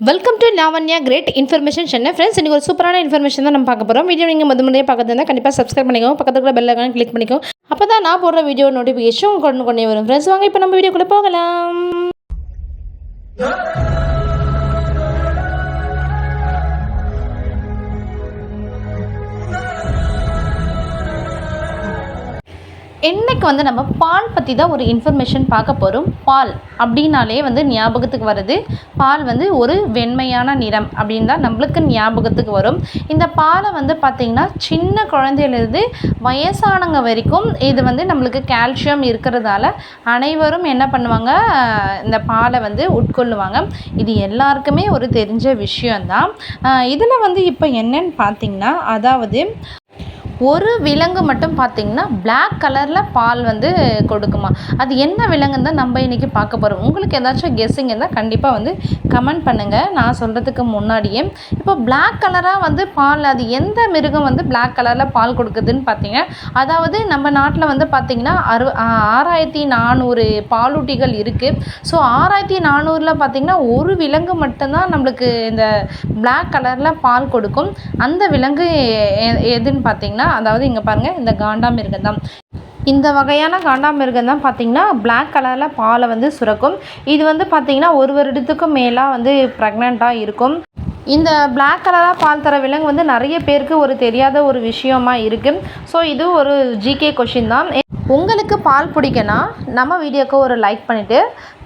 Welcome to Lavanya great information channel. Friends, இன்றைக்கி ஒரு சூப்பரான இன்ஃபர்மேஷன் தான் நம்ம பார்க்க போகிறோம். வீடியோ நீங்கள் முதல்ல பார்க்குறதா கண்டிப்பாக சப்ஸ்கிரைப் பண்ணிக்கோங்க. பக்கத்தில் கூட பெல் ஐகான் கிளிக் பண்ணிக்கோங்க. அப்போ தான் நான் போடுற வீடியோ நோட்டிஃபிகேஷன் கொண்டே வரும். ஃப்ரெண்ட்ஸ், வாங்க இப்போ நம்ம வீடியோக்குள்ளே போகலாம். இன்றைக்கி நம்ம பால் பற்றி தான் ஒரு இன்ஃபர்மேஷன் பார்க்க போகிறோம். பால் அப்படின்னாலே ஞாபகத்துக்கு வருது, பால் ஒரு வெண்மையான நிறம் அப்படின்னு தான் நம்மளுக்கு ஞாபகத்துக்கு வரும். இந்த பாலை பார்த்திங்கன்னா சின்ன குழந்தையிலேருந்து வயசானவங்க வரைக்கும் இது நம்மளுக்கு கால்சியம் இருக்கிறதால அனைவரும் என்ன பண்ணுவாங்க, இந்த பாலை உட்கொள்ளுவாங்க. இது எல்லாருக்குமே ஒரு தெரிஞ்ச விஷயந்தான். இதில் இப்போ என்னன்னு பார்த்திங்கன்னா, அதாவது ஒரு விலங்கு மட்டும் பார்த்திங்கன்னா பிளாக் கலரில் பால் கொடுக்குமா. அது என்ன விலங்குன்னு தான் நம்ம இன்றைக்கி பார்க்க போகிறோம். உங்களுக்கு ஏதாச்சும் கெஸ்ஸிங் இருந்தால் கண்டிப்பாக கமெண்ட் பண்ணுங்கள். நான் சொல்கிறதுக்கு முன்னாடியே இப்போ பிளாக் கலராக பால், அது எந்த மிருகம் பிளாக் கலரில் பால் கொடுக்குதுன்னு பார்த்தீங்க. அதாவது நம்ம நாட்டில் பார்த்திங்கன்னா 6400 பாலூட்டிகள் இருக்குது. ஸோ 6400 பார்த்திங்கன்னா ஒரு விலங்கு மட்டும்தான் நம்மளுக்கு இந்த பிளாக் கலரில் பால் கொடுக்கும். அந்த விலங்கு எதுன்னு பார்த்திங்கன்னா, அதாவது இங்கே பாருங்கள், இந்த காண்டாமிருகம் தான். இந்த வகையான காண்டாமிருகம் தான் பார்த்திங்கன்னா பிளாக் கலரில் பாலை சுரக்கும். இது பார்த்திங்கன்னா ஒரு வருடத்துக்கும் மேலாக ப்ரெக்னெண்ட்டாக இருக்கும். இந்த பிளாக் கலராக பால் தர விலங்கு நிறைய பேருக்கு ஒரு தெரியாத ஒரு விஷயமா இருக்குது. ஸோ இது ஒரு ஜிகே கொஷின் தான். உங்களுக்கு பால் பிடிக்குன்னா நம்ம வீடியோக்கு ஒரு லைக் பண்ணிவிட்டு,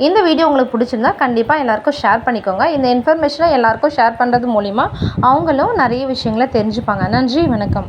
இந்த வீடியோ உங்களுக்கு பிடிச்சிருந்தா கண்டிப்பாக எல்லாேருக்கும் ஷேர் பண்ணிக்கோங்க. இந்த இன்ஃபர்மேஷனை எல்லாேருக்கும் ஷேர் பண்ணுறது மூலிமா அவங்களும் நிறைய விஷயங்களை தெரிஞ்சுப்பாங்க. நன்றி, வணக்கம்.